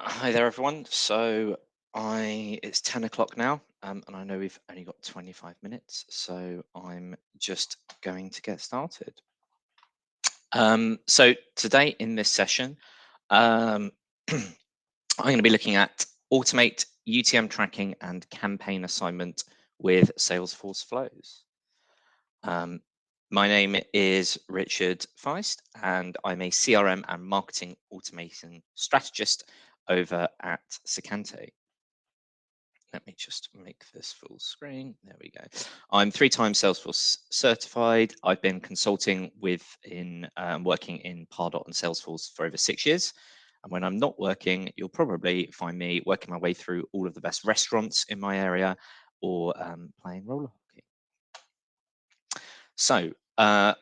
Hi there, everyone. It's 10 o'clock now, and I know we've only got 25 minutes, so I'm just going to get started. So today in this session, um, I'm going to be looking at automate UTM tracking and campaign assignment with Salesforce Flows. Um, my name is Richard Feist, and I'm a CRM and marketing automation strategist over at Secante. Let me just make this full screen. There we go. I'm 3 times Salesforce certified. I've been consulting working in Pardot and Salesforce for over 6 years. And when I'm not working, you'll probably find me working my way through all of the best restaurants in my area or playing roller hockey.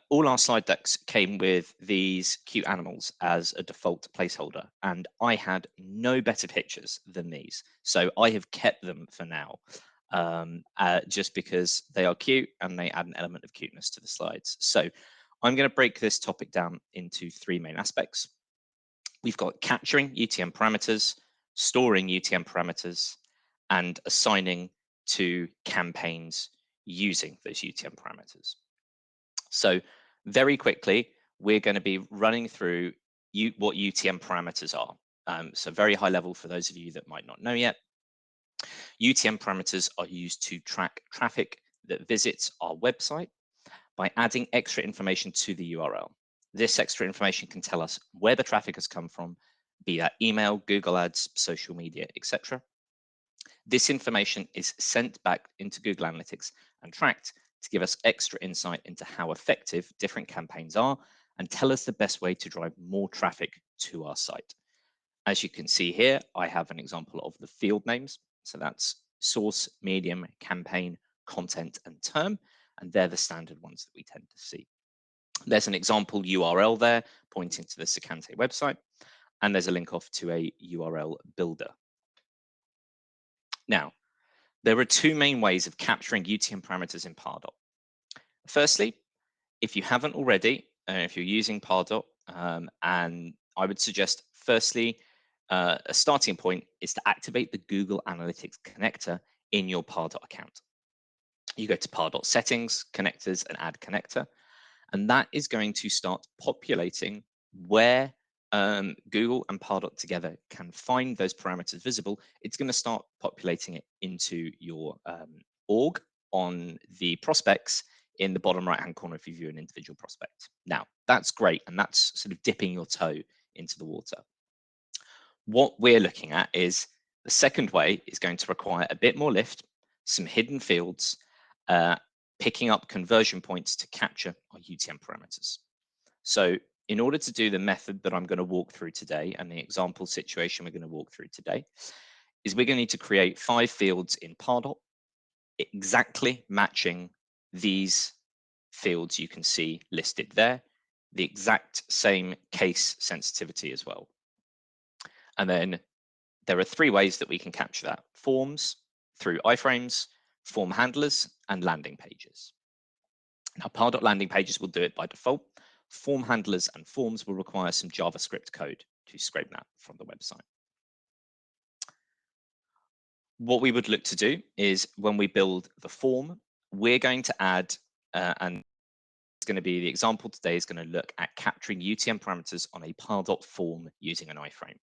All our slide decks came with these cute animals as a default placeholder, and I had no better pictures than these. So I have kept them for now, just because they are cute and they add an element of cuteness to the slides. So I'm going to break this topic down into 3 main aspects. We've got capturing UTM parameters, storing UTM parameters, and assigning to campaigns using those UTM parameters. So very quickly, we're going to be running through what UTM parameters are. So very high level for those of you that might not know yet. UTM parameters are used to track traffic that visits our website by adding extra information to the URL. This extra information can tell us where the traffic has come from, be that email, Google Ads, social media, etc. This information is sent back into Google Analytics and tracked to give us extra insight into how effective different campaigns are and tell us the best way to drive more traffic to our site. As you can see here, I have an example of the field names. So that's source, medium, campaign, content, and term. And they're the standard ones that we tend to see. There's an example URL there pointing to the Secante website, and there's a link off to a URL builder. Now, there are 2 main ways of capturing UTM parameters in Pardot. Firstly, if you haven't already, if you're using Pardot, and I would suggest, firstly, a starting point is to activate the Google Analytics connector in your Pardot account. You go to Pardot settings, connectors, and add connector, and that is going to start populating where Google and Pardot together can find those parameters visible. It's going to start populating it into your org on the prospects in the bottom right hand corner if you view an individual prospect. Now, that's great, and that's sort of dipping your toe into the water. What we're looking at is the second way is going to require a bit more lift, some hidden fields, picking up conversion points to capture our UTM parameters. So in order to do the method that I'm going to walk through today and the example situation we're going to walk through today, is we're going to need to create 5 fields in Pardot, exactly matching these fields you can see listed there, the exact same case sensitivity as well. And then there are 3 ways that we can capture that: forms, through iframes, form handlers, and landing pages. Now, Pardot landing pages will do it by default. Form handlers and forms will require some JavaScript code to scrape that from the website. What we would look to do is when we build the form, we're going to add, and it's going to be the example today is going to look at capturing UTM parameters on a Pardot form using an iframe.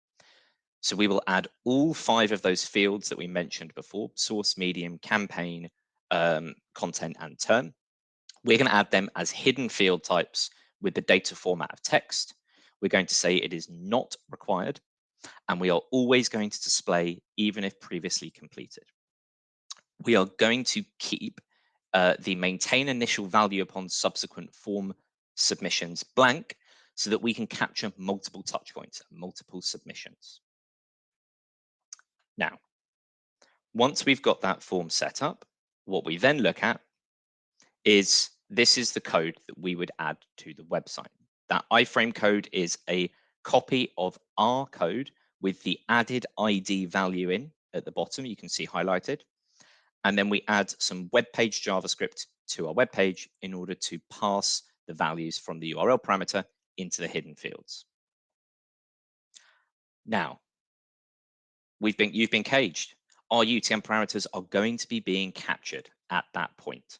So we will add all 5 of those fields that we mentioned before: source, medium, campaign, content, and term. We're going to add them as hidden field types with the data format of text. We're going to say it is not required, and we are always going to display even if previously completed. We are going to keep the maintain initial value upon subsequent form submissions blank so that we can capture multiple touch points and multiple submissions. Now, once we've got that form set up, what we then look at is this is the code that we would add to the website. That iframe code is a copy of our code with the added ID value in at the bottom, you can see highlighted. And then we add some web page JavaScript to our web page in order to pass the values from the URL parameter into the hidden fields. Now, you've been caged. Our UTM parameters are going to be being captured at that point.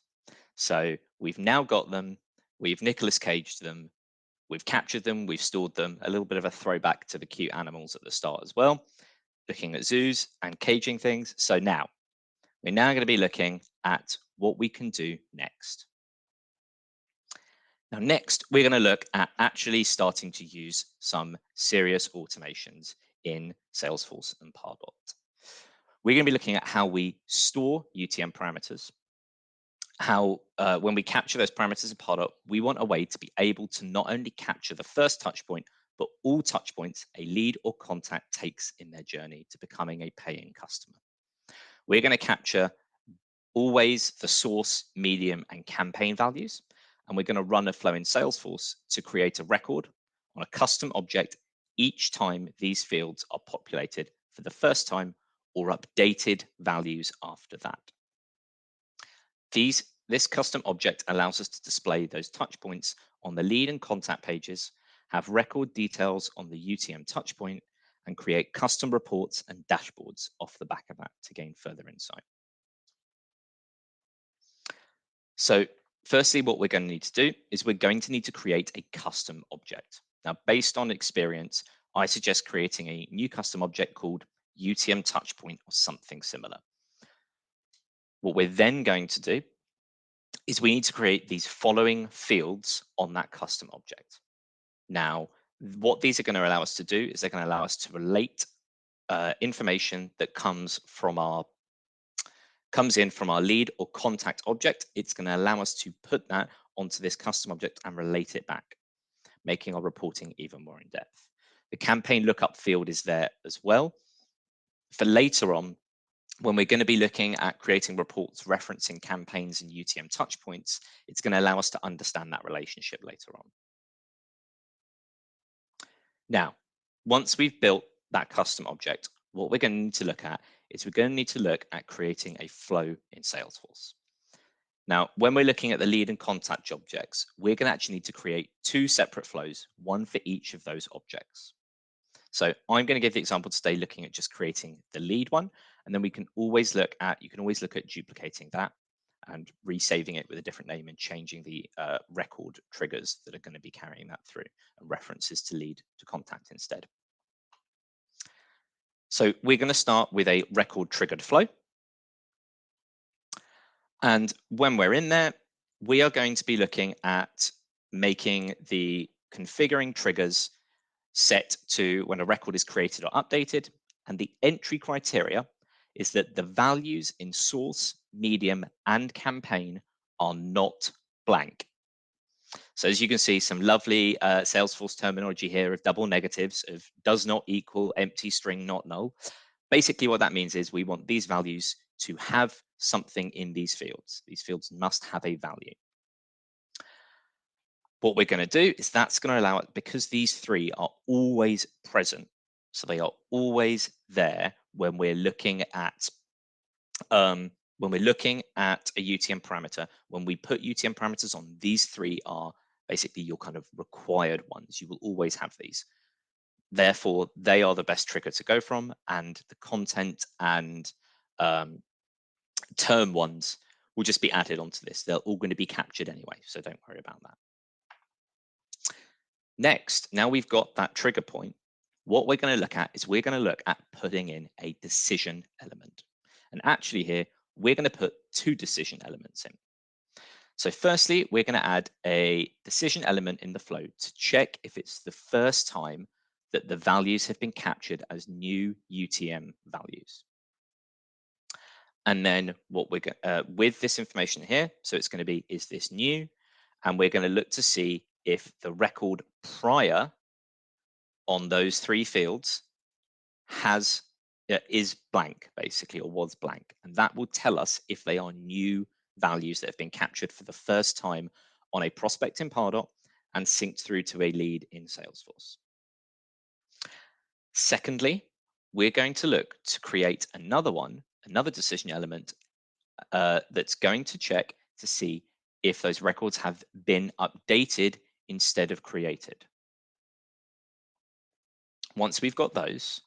So we've now got them, we've Nicolas caged them, we've captured them, we've stored them, a little bit of a throwback to the cute animals at the start as well, looking at zoos and caging things. So now, we're now going to be looking at what we can do next. Now, next, we're going to look at actually starting to use some serious automations in Salesforce and Pardot. We're going to be looking at how we store UTM parameters, how when we capture those parameters in Pardot, we want a way to be able to not only capture the first touch point, but all touch points a lead or contact takes in their journey to becoming a paying customer. We're going to capture always the source, medium, and campaign values. And we're going to run a flow in Salesforce to create a record on a custom object each time these fields are populated for the first time or updated values after that. This custom object allows us to display those touch points on the lead and contact pages, have record details on the UTM touch point, and create custom reports and dashboards off the back of that to gain further insight. So firstly, what we're going to need to do is we're going to need to create a custom object. Now, based on experience, I suggest creating a new custom object called UTM touchpoint or something similar. What we're then going to do is we need to create these following fields on that custom object. Now, what these are going to allow us to do is they're going to allow us to relate information that comes in from our lead or contact object. It's going to allow us to put that onto this custom object and relate it back, making our reporting even more in depth. The campaign lookup field is there as well. For later on, when we're going to be looking at creating reports referencing campaigns and UTM touchpoints, it's going to allow us to understand that relationship later on. Now, once we've built that custom object, what we're going to need to look at is we're going to need to look at creating a flow in Salesforce. Now, when we're looking at the lead and contact objects, we're going to actually need to create two separate flows, one for each of those objects. So I'm going to give the example today looking at just creating the lead one, and then you can always look at duplicating that and resaving it with a different name and changing the record triggers that are going to be carrying that through and references to lead to contact instead. So we're going to start with a record triggered flow. And when we're in there, we are going to be looking at making the configuring triggers set to when a record is created or updated. And the entry criteria is that the values in source, medium, and campaign are not blank. So as you can see, some lovely Salesforce terminology here of double negatives, of does not equal, empty string, not null. Basically, what that means is we want these values to have something in these fields. These fields must have a value. What we're going to do is that's going to allow it, because these three are always present, so they are always there when we're looking at a UTM parameter. When we put UTM parameters on, these three are basically your kind of required ones. You will always have these. Therefore, they are the best trigger to go from, and the content and term ones will just be added onto this. They're all going to be captured anyway, so don't worry about that. Next, now we've got that trigger point, what we're going to look at is we're going to look at putting in a decision element. And actually here, we're going to put two decision elements in. So firstly, we're going to add a decision element in the flow to check if it's the first time that the values have been captured as new UTM values. And then what we're going with this information here, so it's going to be, is this new? And we're going to look to see if the record prior on those three fields is blank, basically, or was blank. And that will tell us if they are new values that have been captured for the first time on a prospect in Pardot and synced through to a lead in Salesforce. Secondly, we're going to look to create another decision element that's going to check to see if those records have been updated instead of created. Once we've got those,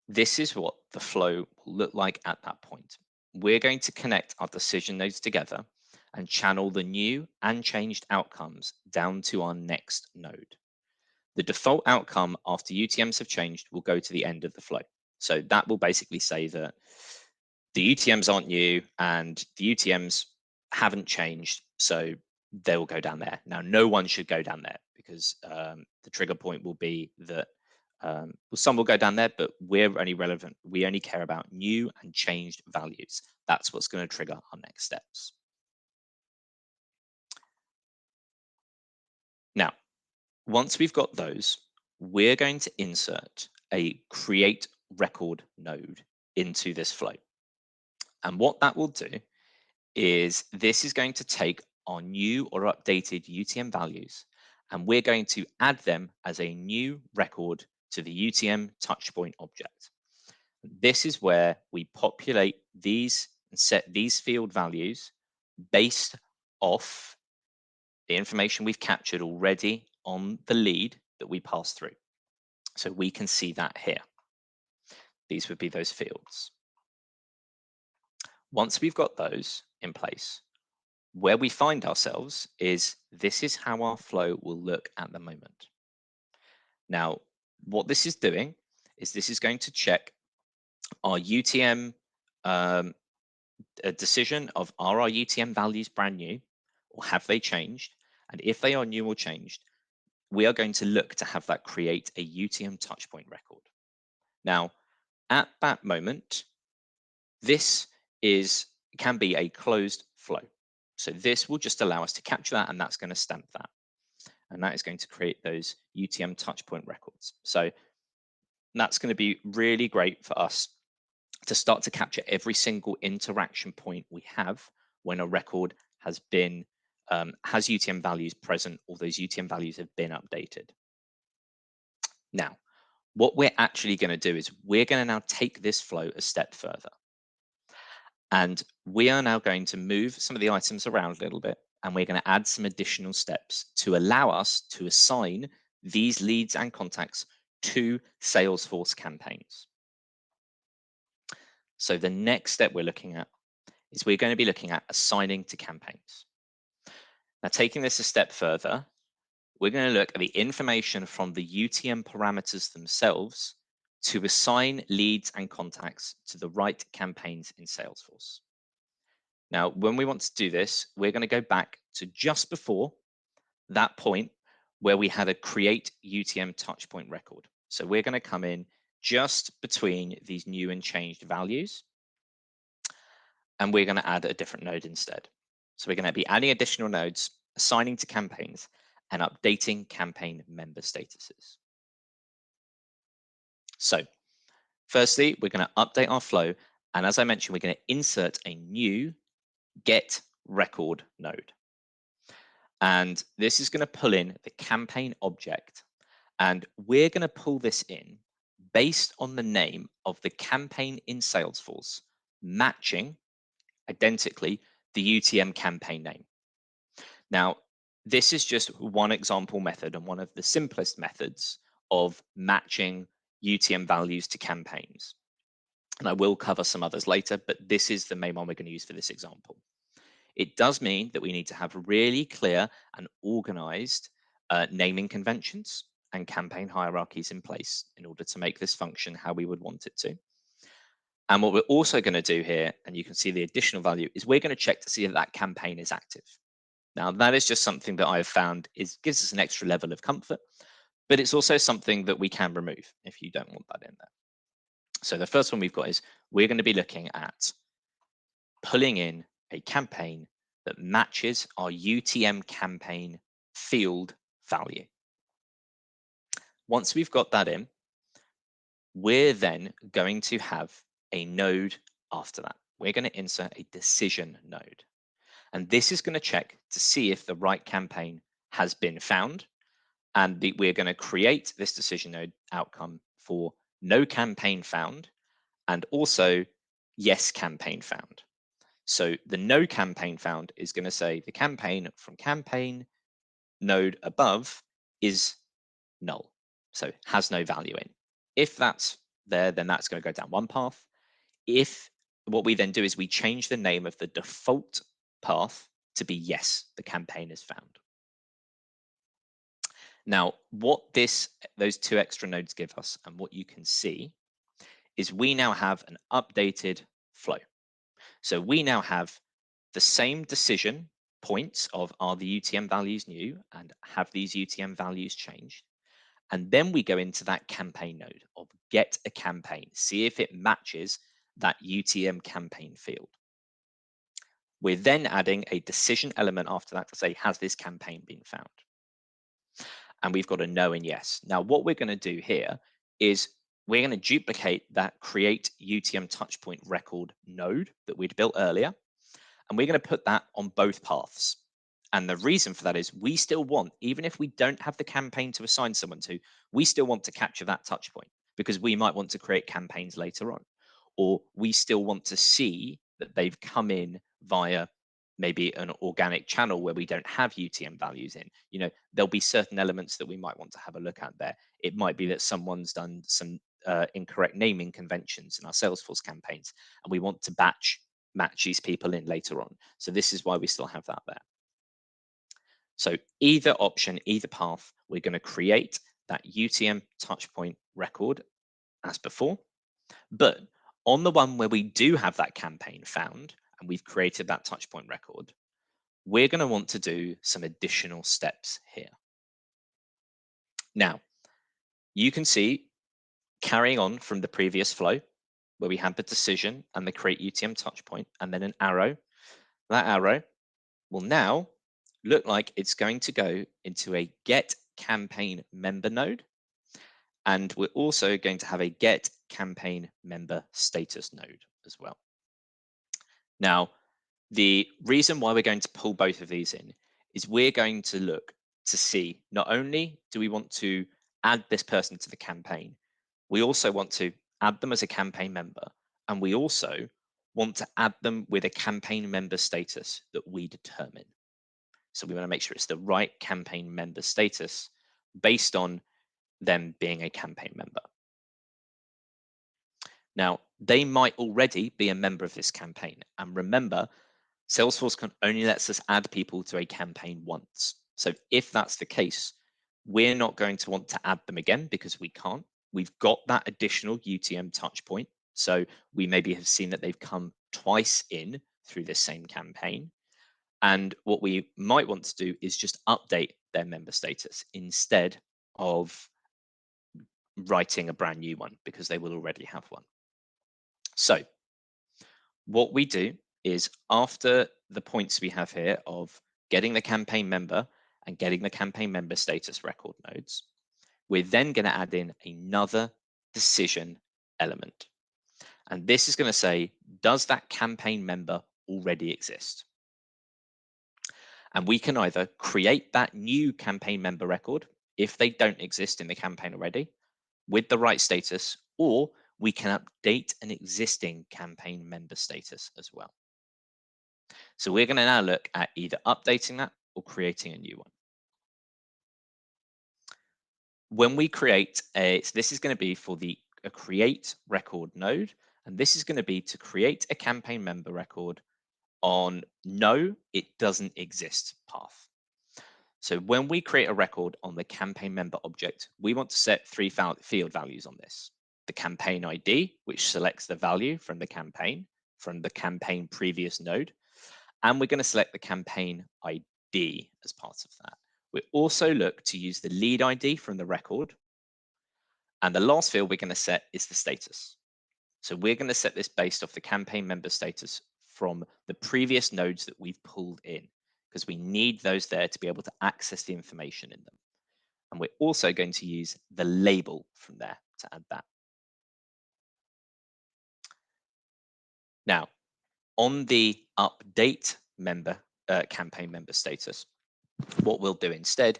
This is what the flow will look like at that point. We're going to connect our decision nodes together and channel the new and changed outcomes down to our next node. The default outcome after UTMs have changed will go to the end of the flow. So that will basically say that the UTMs aren't new and the UTMs haven't changed, so they will go down there. Now, no one should go down there because the trigger point will be that well, some will go down there, but we're only relevant. We only care about new and changed values. That's what's going to trigger our next steps. Now, once we've got those, we're going to insert a create record node into this flow. And what that will do is this is going to take our new or updated UTM values, and we're going to add them as a new record to the UTM touchpoint object. This is where we populate these and set these field values based off the information we've captured already on the lead that we pass through. So we can see that here. These would be those fields. Once we've got those in place, where we find ourselves is this is how our flow will look at the moment. Now, what this is doing is this is going to check our UTM a decision of are our UTM values brand new or have they changed? And if they are new or changed, we are going to look to have that create a UTM touchpoint record. Now, at that moment, this can be a closed flow. So this will just allow us to capture that, and that's going to stamp that. And that is going to create those UTM touchpoint records. So that's going to be really great for us to start to capture every single interaction point we have when a record has UTM values present, or those UTM values have been updated. Now, what we're actually going to do is we're going to now take this flow a step further. And we are now going to move some of the items around a little bit, and we're going to add some additional steps to allow us to assign these leads and contacts to Salesforce campaigns. So the next step we're looking at is we're going to be looking at assigning to campaigns. Now, taking this a step further, we're going to look at the information from the UTM parameters themselves to assign leads and contacts to the right campaigns in Salesforce. Now, when we want to do this, we're going to go back to just before that point where we had a create UTM touchpoint record. So we're going to come in just between these new and changed values, and we're going to add a different node instead. So we're going to be adding additional nodes, assigning to campaigns, and updating campaign member statuses. So firstly, we're going to update our flow. And as I mentioned, we're going to insert a new get record node. And this is going to pull in the campaign object. And we're going to pull this in based on the name of the campaign in Salesforce, matching identically the UTM campaign name. Now, this is just one example method and one of the simplest methods of matching UTM values to campaigns. And I will cover some others later, but this is the main one we're going to use for this example. It does mean that we need to have really clear and organized naming conventions and campaign hierarchies in place in order to make this function how we would want it to. And what we're also going to do here, and you can see the additional value, is we're going to check to see if that campaign is active. Now, that is just something that I've found gives us an extra level of comfort, but it's also something that we can remove if you don't want that in there. So the first one we've got is we're going to be looking at pulling in a campaign that matches our UTM campaign field value. Once we've got that in, we're then going to have a node after that. We're going to insert a decision node. And this is going to check to see if the right campaign has been found. And we're going to create this decision node outcome for no campaign found and also yes campaign found. So the no campaign found is going to say the campaign from campaign node above is null, so has no value in. If that's there, then that's going to go down one path. If what we then do is we change the name of the default path to be yes, the campaign is found. Now, what those two extra nodes give us and what you can see is we now have an updated flow. So we now have the same decision points of are the UTM values new and have these UTM values changed? And then we go into that campaign node of get a campaign, see if it matches that UTM campaign field. We're then adding a decision element after that to say, has this campaign been found? And we've got a no and yes. Now, what we're going to do here is we're going to duplicate that create UTM touchpoint record node that we'd built earlier, and we're going to put that on both paths. And the reason for that is we still want, even if we don't have the campaign to assign someone to, we still want to capture that touch point because we might want to create campaigns later on. Or we still want to see that they've come in via maybe an organic channel where we don't have UTM values in. There'll be certain elements that we might want to have a look at there. It might be that someone's done some incorrect naming conventions in our Salesforce campaigns, and we want to match these people in later on. So this is why we still have that there. So either option, either path, we're going to create that UTM touchpoint record as before. But on the one where we do have that campaign found and we've created that touchpoint record, we're going to want to do some additional steps here. Now, you can see carrying on from the previous flow where we had the decision and the create UTM touchpoint and then an arrow. That arrow will now look like it's going to go into a get campaign member node. And we're also going to have a get campaign member status node as well. Now, the reason why we're going to pull both of these in is we're going to look to see not only do we want to add this person to the campaign, we also want to add them as a campaign member, and we also want to add them with a campaign member status that we determine. So we want to make sure it's the right campaign member status based on them being a campaign member. Now, they might already be a member of this campaign. And remember, Salesforce can only lets us add people to a campaign once. So if that's the case, we're not going to want to add them again because we can't. We've got that additional UTM touch point. So we maybe have seen that they've come twice in through this same campaign. And what we might want to do is just update their member status instead of writing a brand new one because they will already have one. So what we do is after the points we have here of getting the campaign member and getting the campaign member status record nodes, we're then going to add in another decision element. And this is going to say, does that campaign member already exist? And we can either create that new campaign member record if they don't exist in the campaign already with the right status, or we can update an existing campaign member status as well. So we're going to now look at either updating that or creating a new one. When we create so this is going to be for a create record node, and this is going to be to create a campaign member record on no, it doesn't exist path. So when we create a record on the campaign member object, we want to set three field values on this. The campaign ID, which selects the value from the campaign previous node. And we're going to select the campaign ID as part of that. We also look to use the lead ID from the record. And the last field we're going to set is the status. So we're going to set this based off the campaign member status from the previous nodes that we've pulled in, because we need those there to be able to access the information in them. And we're also going to use the label from there to add that. Now, on the update campaign member status, what we'll do instead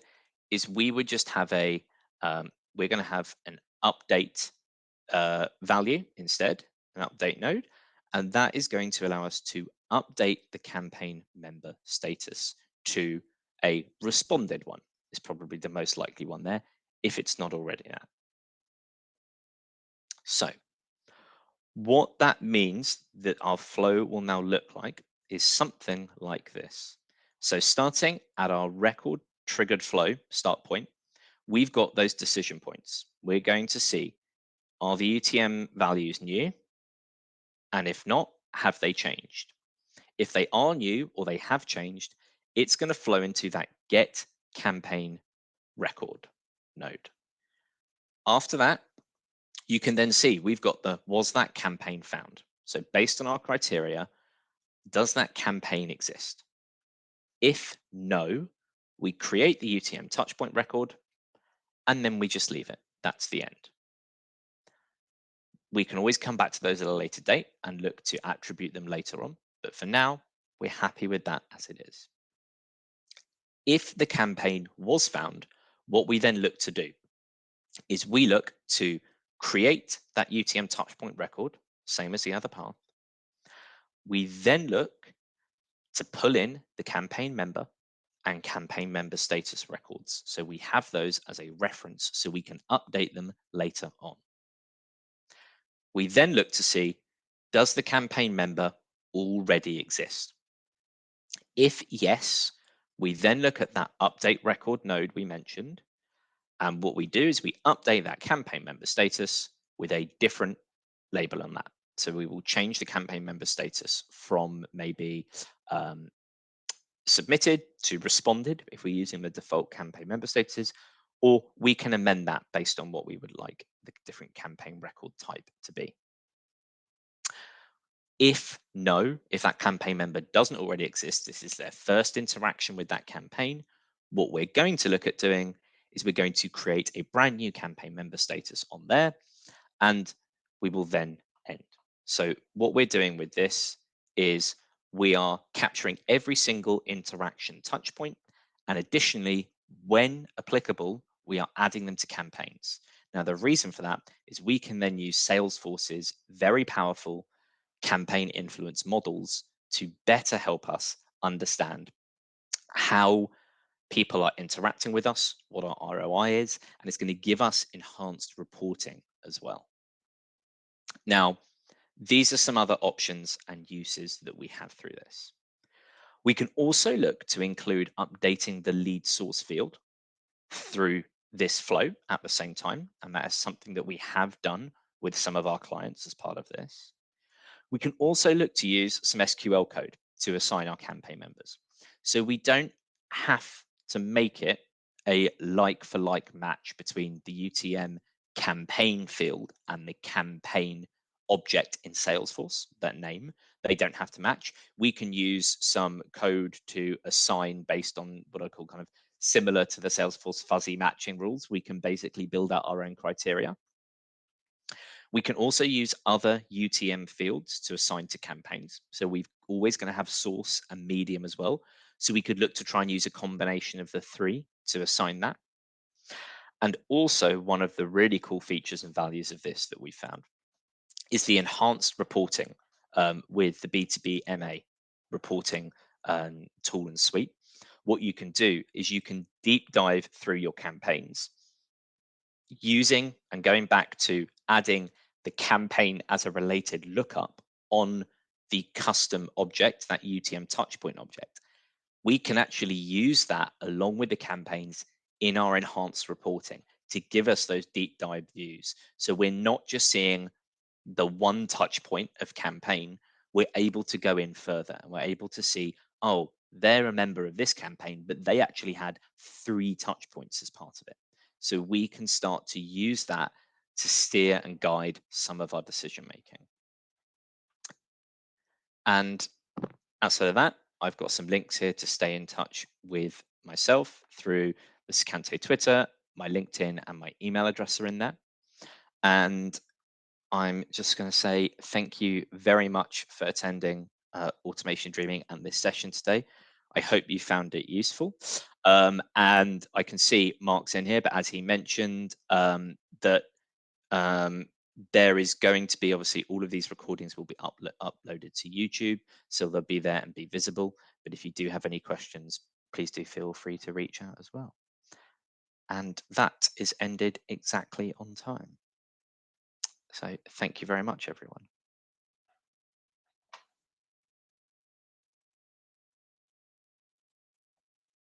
is we would just have we're going to have an update value instead, an update node, and that is going to allow us to update the campaign member status to a responded one. Is probably the most likely one there if it's not already that. So what that means that our flow will now look like is something like this. So starting at our record triggered flow start point, we've got those decision points. We're going to see, are the UTM values new? And if not, have they changed? If they are new or they have changed, it's going to flow into that get campaign record node. After that, you can then see we've got the was that campaign found? So based on our criteria, does that campaign exist? If no, we create the UTM touchpoint record and then we just leave it. That's the end. We can always come back to those at a later date and look to attribute them later on. But for now, we're happy with that as it is. If the campaign was found, what we then look to do is we look to create that UTM touchpoint record, same as the other path. We then look to pull in the campaign member and campaign member status records. So we have those as a reference so we can update them later on. We then look to see, does the campaign member already exist? If yes, we then look at that update record node we mentioned. And what we do is we update that campaign member status with a different label on that. So we will change the campaign member status from maybe submitted to responded if we're using the default campaign member statuses, or we can amend that based on what we would like the different campaign record type to be. If no, if that campaign member doesn't already exist, this is their first interaction with that campaign, what we're going to look at doing is we're going to create a brand new campaign member status on there, and we will then end. So what we're doing with this is we are capturing every single interaction touch point, and additionally, when applicable, we are adding them to campaigns. Now, the reason for that is we can then use Salesforce's very powerful campaign influence models to better help us understand how people are interacting with us, what our ROI is, and it's going to give us enhanced reporting as well. Now, these are some other options and uses that we have through this. We can also look to include updating the lead source field through this flow at the same time, and that is something that we have done with some of our clients as part of this. We can also look to use some SQL code to assign our campaign members. So we don't have to make it a like for like match between the UTM campaign field and the campaign object in Salesforce, that name. They don't have to match. We can use some code to assign based on what I call kind of similar to the Salesforce fuzzy matching rules. We can basically build out our own criteria. We can also use other UTM fields to assign to campaigns. So we're always going to have source and medium as well. So we could look to try and use a combination of the three to assign that. And also one of the really cool features and values of this that we found is the enhanced reporting with the B2B MA reporting tool and suite. What you can do is you can deep dive through your campaigns using and going back to adding the campaign as a related lookup on the custom object, that UTM touchpoint object. We can actually use that along with the campaigns in our enhanced reporting to give us those deep dive views. So we're not just seeing the one touch point of campaign, we're able to go in further and we're able to see, oh, they're a member of this campaign, but they actually had 3 touch points as part of it. So we can start to use that to steer and guide some of our decision making. And outside of that, I've got some links here to stay in touch with myself through the Scante Twitter, my LinkedIn, and my email address are in there. And I'm just going to say thank you very much for attending Automation Dreaming and this session today. I hope you found it useful. And I can see Mark's in here, but as he mentioned, that there is going to be, obviously, all of these recordings will be uploaded to YouTube, so they'll be there and be visible. But if you do have any questions, please do feel free to reach out as well. And that is ended exactly on time. So thank you very much, everyone.